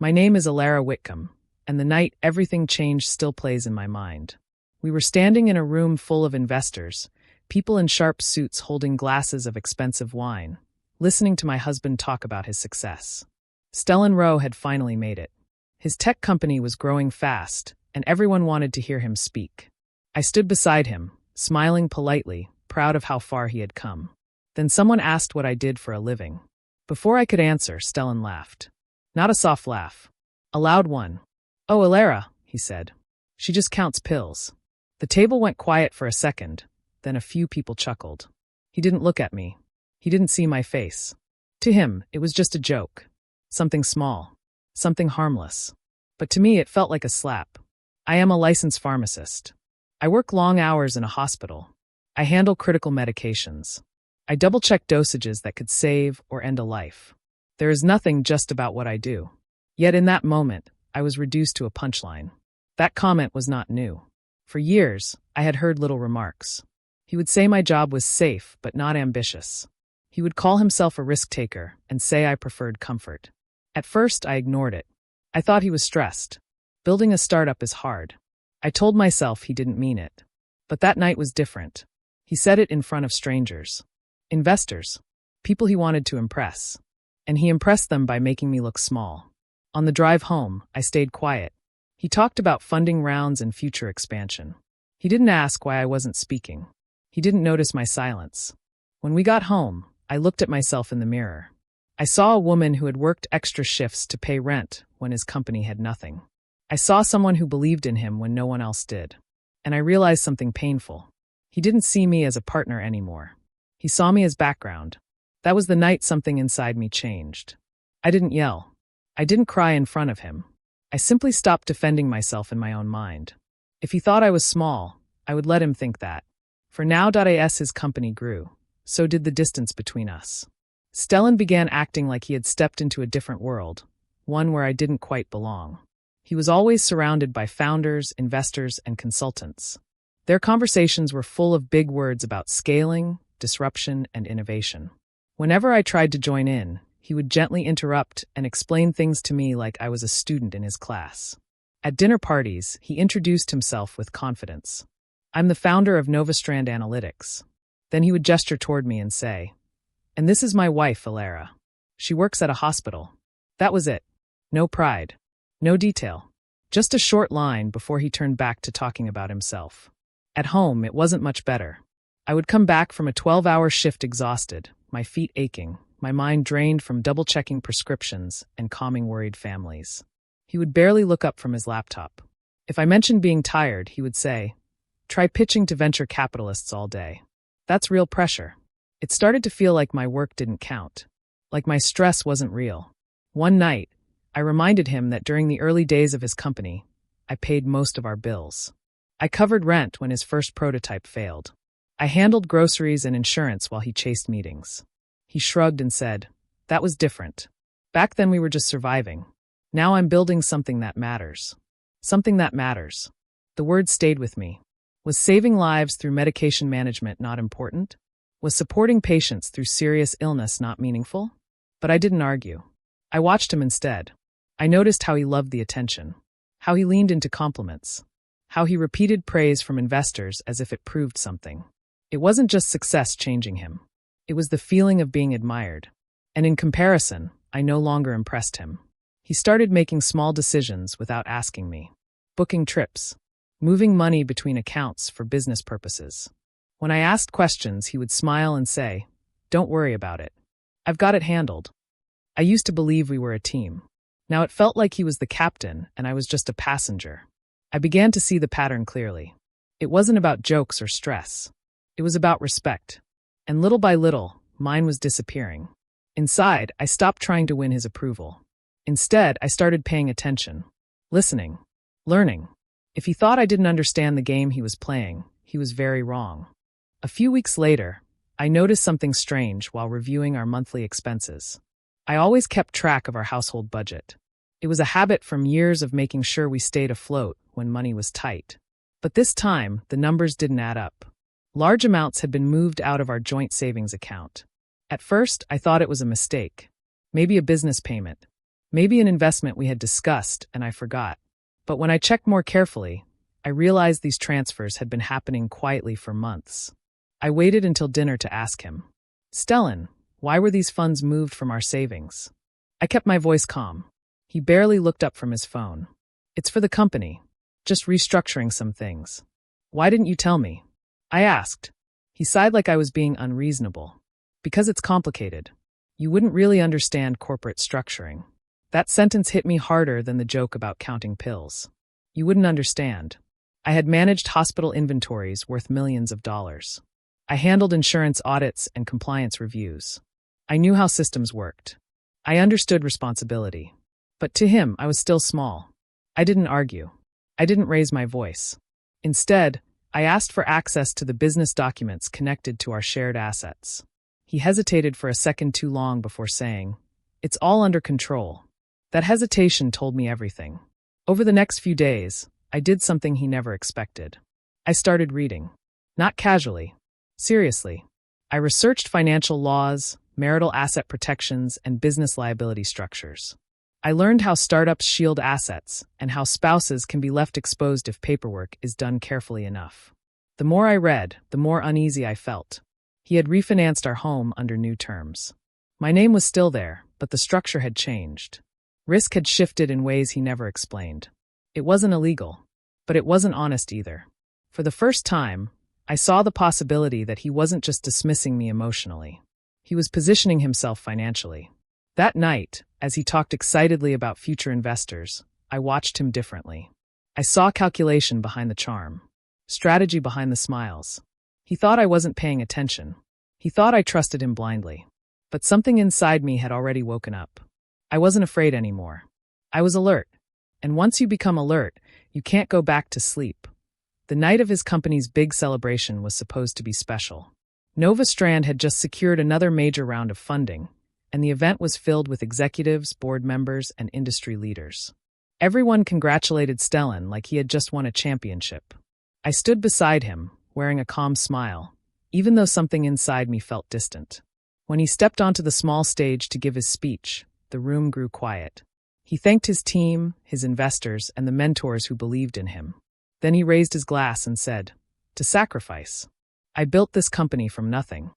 My name is Alara Whitcomb, and the night everything changed still plays in my mind. We were standing in a room full of investors, people in sharp suits holding glasses of expensive wine, listening to my husband talk about his success. Stellan Rowe had finally made it. His tech company was growing fast, and everyone wanted to hear him speak. I stood beside him, smiling politely, proud of how far he had come. Then someone asked what I did for a living. Before I could answer, Stellan laughed. Not a soft laugh. A loud one. "Oh, Alara," he said. "She just counts pills." The table went quiet for a second, then a few people chuckled. He didn't look at me. He didn't see my face. To him, it was just a joke. Something small. Something harmless. But to me, it felt like a slap. I am a licensed pharmacist. I work long hours in a hospital. I handle critical medications. I double-check dosages that could save or end a life. There is nothing just about what I do. Yet in that moment, I was reduced to a punchline. That comment was not new. For years, I had heard little remarks. He would say my job was safe but not ambitious. He would call himself a risk-taker and say I preferred comfort. At first, I ignored it. I thought he was stressed. Building a startup is hard. I told myself he didn't mean it. But that night was different. He said it in front of strangers. Investors. People he wanted to impress. And he impressed them by making me look small. On the drive home, I stayed quiet. He talked about funding rounds and future expansion. He didn't ask why I wasn't speaking. He didn't notice my silence. When we got home, I looked at myself in the mirror. I saw a woman who had worked extra shifts to pay rent when his company had nothing. I saw someone who believed in him when no one else did. And I realized something painful. He didn't see me as a partner anymore. He saw me as background. That was the night something inside me changed. I didn't yell. I didn't cry in front of him. I simply stopped defending myself in my own mind. If he thought I was small, I would let him think that. For now.as his company grew, so did the distance between us. Stellan began acting like he had stepped into a different world, one where I didn't quite belong. He was always surrounded by founders, investors, and consultants. Their conversations were full of big words about scaling, disruption, and innovation. Whenever I tried to join in, he would gently interrupt and explain things to me like I was a student in his class. At dinner parties, he introduced himself with confidence. "I'm the founder of Novastrand Analytics." Then he would gesture toward me and say, "And this is my wife, Alara. She works at a hospital." That was it. No pride. No detail. Just a short line before he turned back to talking about himself. At home, it wasn't much better. I would come back from a 12-hour shift exhausted, my feet aching, my mind drained from double-checking prescriptions and calming worried families. He would barely look up from his laptop. If I mentioned being tired, he would say, "Try pitching to venture capitalists all day." That's real pressure. It started to feel like my work didn't count, like my stress wasn't real. One night, I reminded him that during the early days of his company, I paid most of our bills. I covered rent when his first prototype failed. I handled groceries and insurance while he chased meetings. He shrugged and said, "That was different. Back then we were just surviving. Now I'm building something that matters." Something that matters. The word stayed with me. Was saving lives through medication management not important? Was supporting patients through serious illness not meaningful? But I didn't argue. I watched him instead. I noticed how he loved the attention, how he leaned into compliments, how he repeated praise from investors as if it proved something. It wasn't just success changing him. It was the feeling of being admired. And in comparison, I no longer impressed him. He started making small decisions without asking me. Booking trips. Moving money between accounts for business purposes. When I asked questions, he would smile and say, "Don't worry about it. I've got it handled." I used to believe we were a team. Now it felt like he was the captain and I was just a passenger. I began to see the pattern clearly. It wasn't about jokes or stress. It was about respect. And little by little, mine was disappearing. Inside, I stopped trying to win his approval. Instead, I started paying attention, listening, learning. If he thought I didn't understand the game he was playing, he was very wrong. A few weeks later, I noticed something strange while reviewing our monthly expenses. I always kept track of our household budget. It was a habit from years of making sure we stayed afloat when money was tight. But this time, the numbers didn't add up. Large amounts had been moved out of our joint savings account. At first, I thought it was a mistake. Maybe a business payment. Maybe an investment we had discussed and I forgot. But when I checked more carefully, I realized these transfers had been happening quietly for months. I waited until dinner to ask him, "Stellan, why were these funds moved from our savings?" I kept my voice calm. He barely looked up from his phone. "It's for the company. Just restructuring some things." "Why didn't you tell me?" I asked. He sighed like I was being unreasonable. "Because it's complicated. You wouldn't really understand corporate structuring." That sentence hit me harder than the joke about counting pills. You wouldn't understand. I had managed hospital inventories worth millions of dollars. I handled insurance audits and compliance reviews. I knew how systems worked. I understood responsibility. But to him, I was still small. I didn't argue. I didn't raise my voice. Instead, I asked for access to the business documents connected to our shared assets. He hesitated for a second too long before saying, "It's all under control." That hesitation told me everything. Over the next few days, I did something he never expected. I started reading. Not casually. Seriously. I researched financial laws, marital asset protections, and business liability structures. I learned how startups shield assets and how spouses can be left exposed if paperwork is done carefully enough. The more I read, the more uneasy I felt. He had refinanced our home under new terms. My name was still there, but the structure had changed. Risk had shifted in ways he never explained. It wasn't illegal, but it wasn't honest either. For the first time, I saw the possibility that he wasn't just dismissing me emotionally. He was positioning himself financially. That night, as he talked excitedly about future investors, I watched him differently. I saw calculation behind the charm, strategy behind the smiles. He thought I wasn't paying attention. He thought I trusted him blindly. But something inside me had already woken up. I wasn't afraid anymore. I was alert. And once you become alert, you can't go back to sleep. The night of his company's big celebration was supposed to be special. Nova Strand had just secured another major round of funding, and the event was filled with executives, board members, and industry leaders. Everyone congratulated Stellan like he had just won a championship. I stood beside him, wearing a calm smile, even though something inside me felt distant. When he stepped onto the small stage to give his speech, the room grew quiet. He thanked his team, his investors, and the mentors who believed in him. Then he raised his glass and said, "To sacrifice. I built this company from nothing."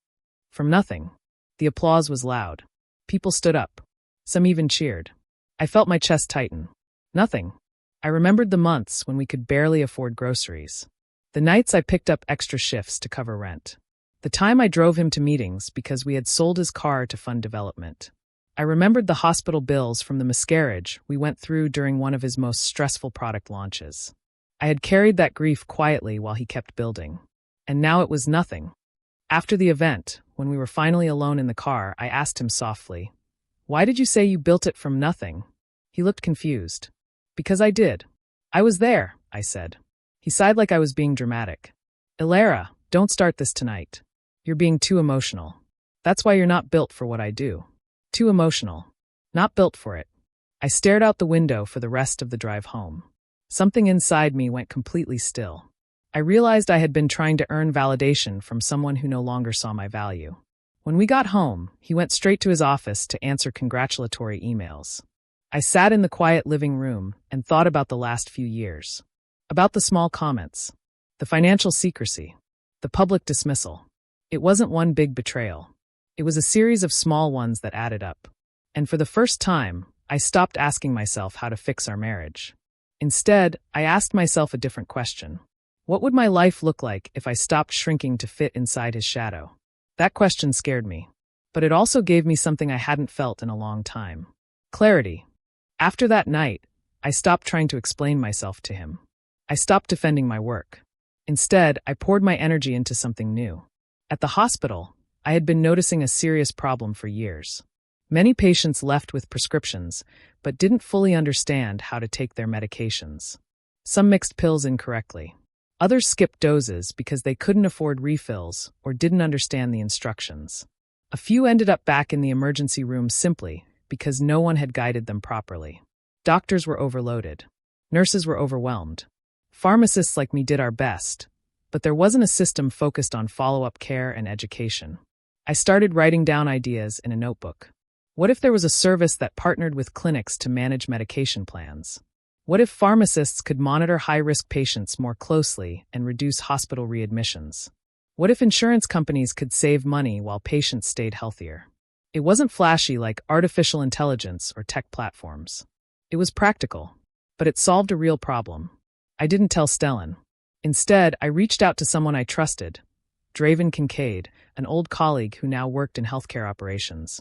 From nothing. The applause was loud. People stood up. Some even cheered. I felt my chest tighten. Nothing. I remembered the months when we could barely afford groceries. The nights I picked up extra shifts to cover rent. The time I drove him to meetings because we had sold his car to fund development. I remembered the hospital bills from the miscarriage we went through during one of his most stressful product launches. I had carried that grief quietly while he kept building. And now it was nothing. After the event, when we were finally alone in the car, I asked him softly, "Why did you say you built it from nothing?" He looked confused. "Because I did. I was there," I said. He sighed like I was being dramatic. "Ilara, don't start this tonight. You're being too emotional. That's why you're not built for what I do. Too emotional. Not built for it." I stared out the window for the rest of the drive home. Something inside me went completely still. I realized I had been trying to earn validation from someone who no longer saw my value. When we got home, he went straight to his office to answer congratulatory emails. I sat in the quiet living room and thought about the last few years. About the small comments. The financial secrecy. The public dismissal. It wasn't one big betrayal. It was a series of small ones that added up. And for the first time, I stopped asking myself how to fix our marriage. Instead, I asked myself a different question. What would my life look like if I stopped shrinking to fit inside his shadow? That question scared me. But it also gave me something I hadn't felt in a long time. Clarity. After that night, I stopped trying to explain myself to him. I stopped defending my work. Instead, I poured my energy into something new. At the hospital, I had been noticing a serious problem for years. Many patients left with prescriptions, but didn't fully understand how to take their medications. Some mixed pills incorrectly. Others skipped doses because they couldn't afford refills or didn't understand the instructions. A few ended up back in the emergency room simply because no one had guided them properly. Doctors were overloaded. Nurses were overwhelmed. Pharmacists like me did our best, but there wasn't a system focused on follow-up care and education. I started writing down ideas in a notebook. What if there was a service that partnered with clinics to manage medication plans? What if pharmacists could monitor high-risk patients more closely and reduce hospital readmissions? What if insurance companies could save money while patients stayed healthier? It wasn't flashy like artificial intelligence or tech platforms. It was practical, but it solved a real problem. I didn't tell Stellan. Instead, I reached out to someone I trusted, Draven Kincaid, an old colleague who now worked in healthcare operations.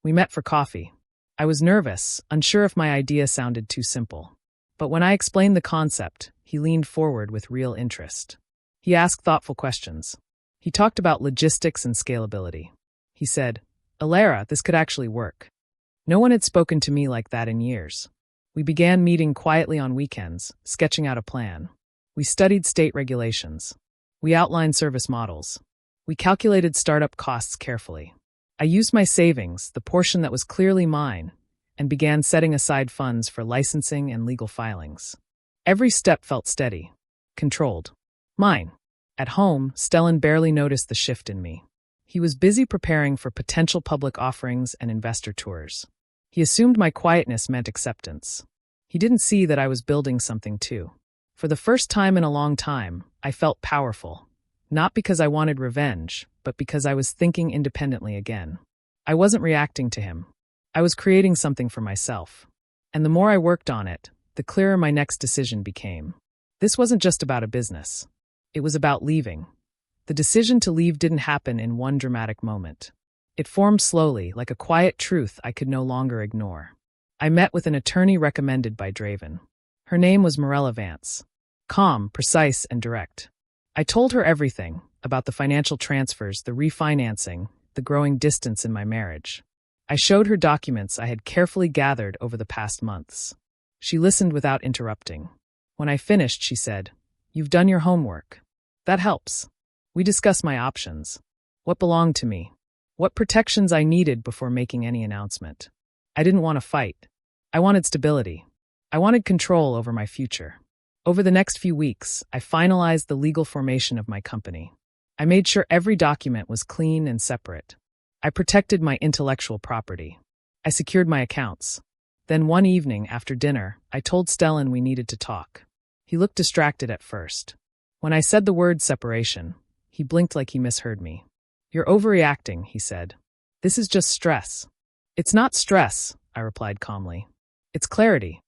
We met for coffee. I was nervous, unsure if my idea sounded too simple. But when I explained the concept, he leaned forward with real interest. He asked thoughtful questions. He talked about logistics and scalability. He said, "Alara, this could actually work." No one had spoken to me like that in years. We began meeting quietly on weekends, sketching out a plan. We studied state regulations. We outlined service models. We calculated startup costs carefully. I used my savings, the portion that was clearly mine, and began setting aside funds for licensing and legal filings. Every step felt steady, controlled. Mine. At home, Stellan barely noticed the shift in me. He was busy preparing for potential public offerings and investor tours. He assumed my quietness meant acceptance. He didn't see that I was building something too. For the first time in a long time, I felt powerful. Not because I wanted revenge, but because I was thinking independently again. I wasn't reacting to him. I was creating something for myself. And the more I worked on it, the clearer my next decision became. This wasn't just about a business. It was about leaving. The decision to leave didn't happen in one dramatic moment. It formed slowly, like a quiet truth I could no longer ignore. I met with an attorney recommended by Draven. Her name was Mirella Vance. Calm, precise, and direct. I told her everything about the financial transfers, the refinancing, the growing distance in my marriage. I showed her documents I had carefully gathered over the past months. She listened without interrupting. When I finished, she said, "You've done your homework. That helps." We discussed my options. What belonged to me? What protections I needed before making any announcement. I didn't want to fight. I wanted stability. I wanted control over my future. Over the next few weeks, I finalized the legal formation of my company. I made sure every document was clean and separate. I protected my intellectual property. I secured my accounts. Then one evening after dinner, I told Stellan we needed to talk. He looked distracted at first. When I said the word separation, he blinked like he misheard me. "You're overreacting," he said. "This is just stress." "It's not stress," I replied calmly. "It's clarity."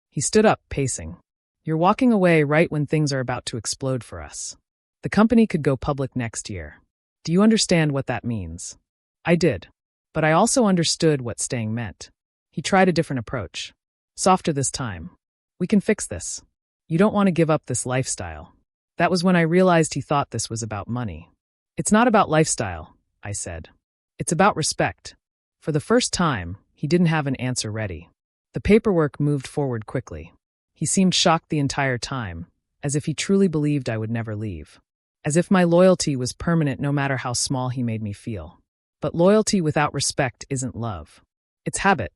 He stood up, pacing. "You're walking away right when things are about to explode for us. The company could go public next year. Do you understand what that means?" I did. But I also understood what staying meant. He tried a different approach. "Softer this time. We can fix this. You don't want to give up this lifestyle." That was when I realized he thought this was about money. "It's not about lifestyle," I said. "It's about respect." For the first time, he didn't have an answer ready. The paperwork moved forward quickly. He seemed shocked the entire time, as if he truly believed I would never leave. As if my loyalty was permanent no matter how small he made me feel. But loyalty without respect isn't love. It's habit.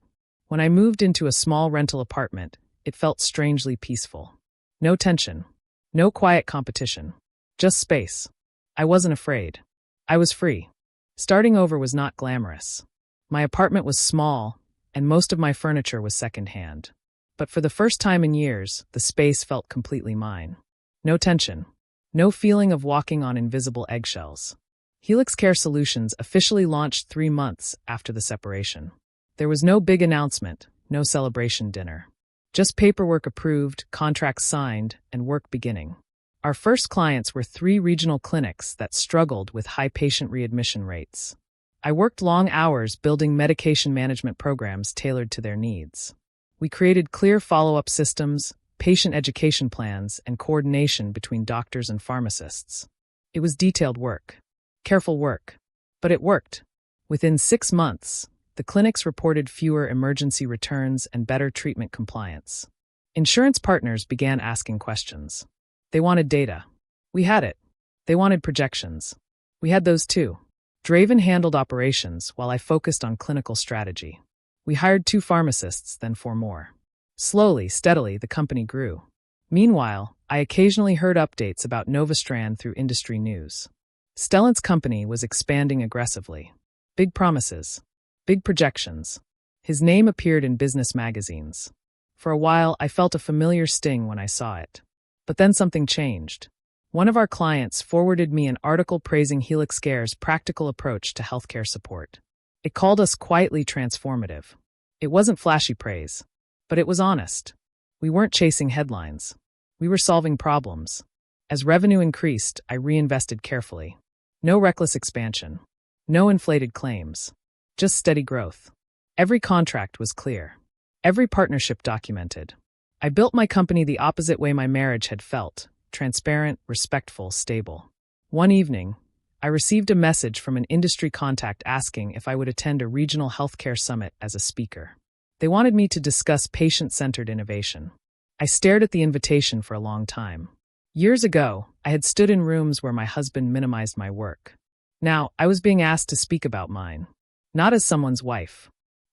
When I moved into a small rental apartment, it felt strangely peaceful. No tension. No quiet competition. Just space. I wasn't afraid. I was free. Starting over was not glamorous. My apartment was small, and most of my furniture was secondhand. But for the first time in years, the space felt completely mine. No tension. No feeling of walking on invisible eggshells. Helix Care Solutions officially launched 3 months after the separation. There was no big announcement, no celebration dinner. Just paperwork approved, contracts signed, and work beginning. Our first clients were 3 regional clinics that struggled with high patient readmission rates. I worked long hours building medication management programs tailored to their needs. We created clear follow-up systems, patient education plans, and coordination between doctors and pharmacists. It was detailed work. Careful work. But it worked. Within 6 months, the clinics reported fewer emergency returns and better treatment compliance. Insurance partners began asking questions. They wanted data. We had it. They wanted projections. We had those too. Draven handled operations while I focused on clinical strategy. We hired 2 pharmacists, then 4 more. Slowly, steadily, the company grew. Meanwhile, I occasionally heard updates about Novastrand through industry news. Stellan's company was expanding aggressively. Big promises. Big projections. His name appeared in business magazines. For a while, I felt a familiar sting when I saw it. But then something changed. One of our clients forwarded me an article praising HelixCare's practical approach to healthcare support. It called us quietly transformative. It wasn't flashy praise, but it was honest. We weren't chasing headlines. We were solving problems. As revenue increased, I reinvested carefully. No reckless expansion. No inflated claims. Just steady growth. Every contract was clear. Every partnership documented. I built my company the opposite way my marriage had felt: transparent, respectful, stable. One evening, I received a message from an industry contact asking if I would attend a regional healthcare summit as a speaker. They wanted me to discuss patient-centered innovation. I stared at the invitation for a long time. Years ago, I had stood in rooms where my husband minimized my work. Now, I was being asked to speak about mine. Not as someone's wife.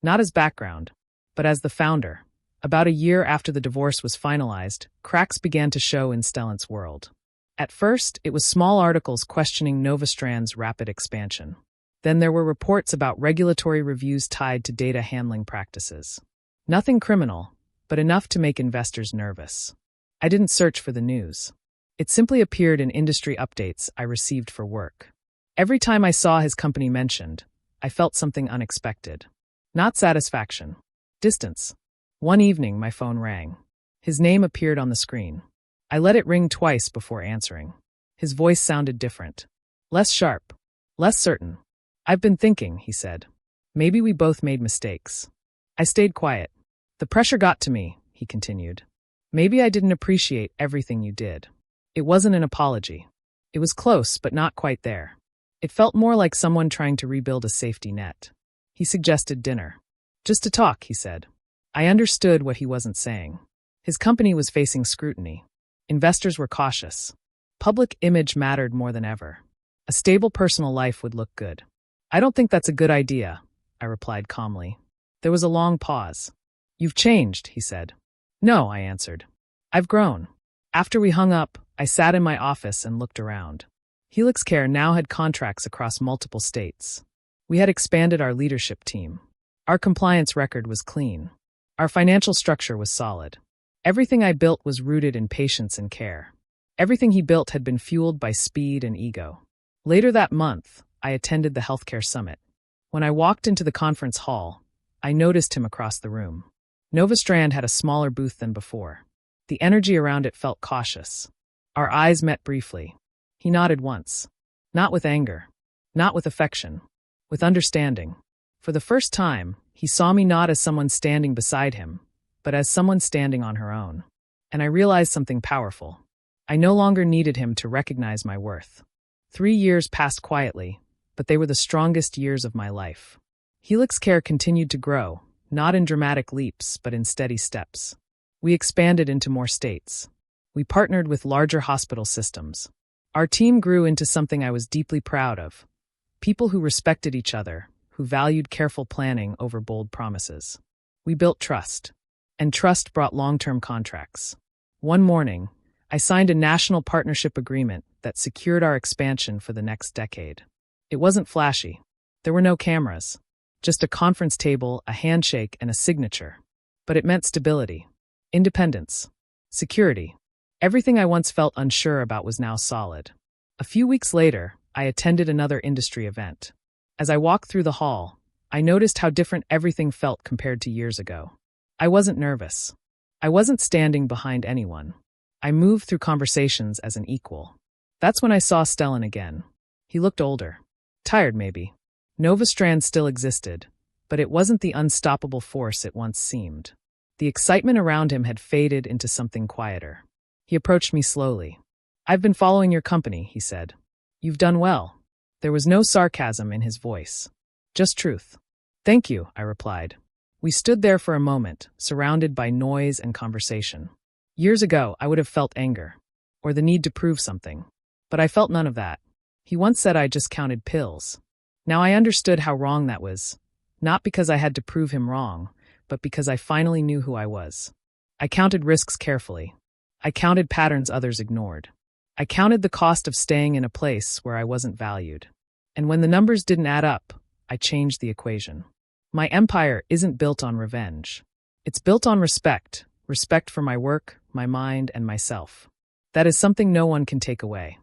Not as background. But as the founder. About a year after the divorce was finalized, cracks began to show in Stellan's world. At first, it was small articles questioning Novostrand's rapid expansion. Then there were reports about regulatory reviews tied to data handling practices. Nothing criminal, but enough to make investors nervous. I didn't search for the news. It simply appeared in industry updates I received for work. Every time I saw his company mentioned, I felt something unexpected. Not satisfaction. Distance. One evening, my phone rang. His name appeared on the screen. I let it ring twice before answering. His voice sounded different. Less sharp. Less certain. "I've been thinking," he said. "Maybe we both made mistakes." I stayed quiet. "The pressure got to me," he continued. "Maybe I didn't appreciate everything you did." It wasn't an apology. It was close, but not quite there. It felt more like someone trying to rebuild a safety net. He suggested dinner. "Just to talk," he said. I understood what he wasn't saying. His company was facing scrutiny. Investors were cautious. Public image mattered more than ever. A stable personal life would look good. "I don't think that's a good idea," I replied calmly. There was a long pause. "You've changed," he said. "No," I answered. "I've grown." After we hung up, I sat in my office and looked around. HelixCare now had contracts across multiple states. We had expanded our leadership team. Our compliance record was clean. Our financial structure was solid. Everything I built was rooted in patience and care. Everything he built had been fueled by speed and ego. Later that month, I attended the healthcare summit. When I walked into the conference hall, I noticed him across the room. Novostrand had a smaller booth than before. The energy around it felt cautious. Our eyes met briefly. He nodded once. Not with anger. Not with affection. With understanding. For the first time, he saw me not as someone standing beside him, but as someone standing on her own. And I realized something powerful. I no longer needed him to recognize my worth. 3 years passed quietly, but they were the strongest years of my life. HelixCare continued to grow, not in dramatic leaps, but in steady steps. We expanded into more states. We partnered with larger hospital systems. Our team grew into something I was deeply proud of. People who respected each other, who valued careful planning over bold promises. We built trust. And trust brought long-term contracts. One morning, I signed a national partnership agreement that secured our expansion for the next decade. It wasn't flashy. There were no cameras. Just a conference table, a handshake, and a signature. But it meant stability. Independence. Security. Everything I once felt unsure about was now solid. A few weeks later, I attended another industry event. As I walked through the hall, I noticed how different everything felt compared to years ago. I wasn't nervous. I wasn't standing behind anyone. I moved through conversations as an equal. That's when I saw Stellan again. He looked older. Tired, maybe. Novostrand still existed, but it wasn't the unstoppable force it once seemed. The excitement around him had faded into something quieter. He approached me slowly. "I've been following your company," he said. "You've done well." There was no sarcasm in his voice. Just truth. "Thank you," I replied. We stood there for a moment, surrounded by noise and conversation. Years ago, I would have felt anger, or the need to prove something. But I felt none of that. He once said I just counted pills. Now I understood how wrong that was. Not because I had to prove him wrong, but because I finally knew who I was. I counted risks carefully. I counted patterns others ignored. I counted the cost of staying in a place where I wasn't valued. And when the numbers didn't add up, I changed the equation. My empire isn't built on revenge. It's built on respect, respect for my work, my mind, and myself. That is something no one can take away.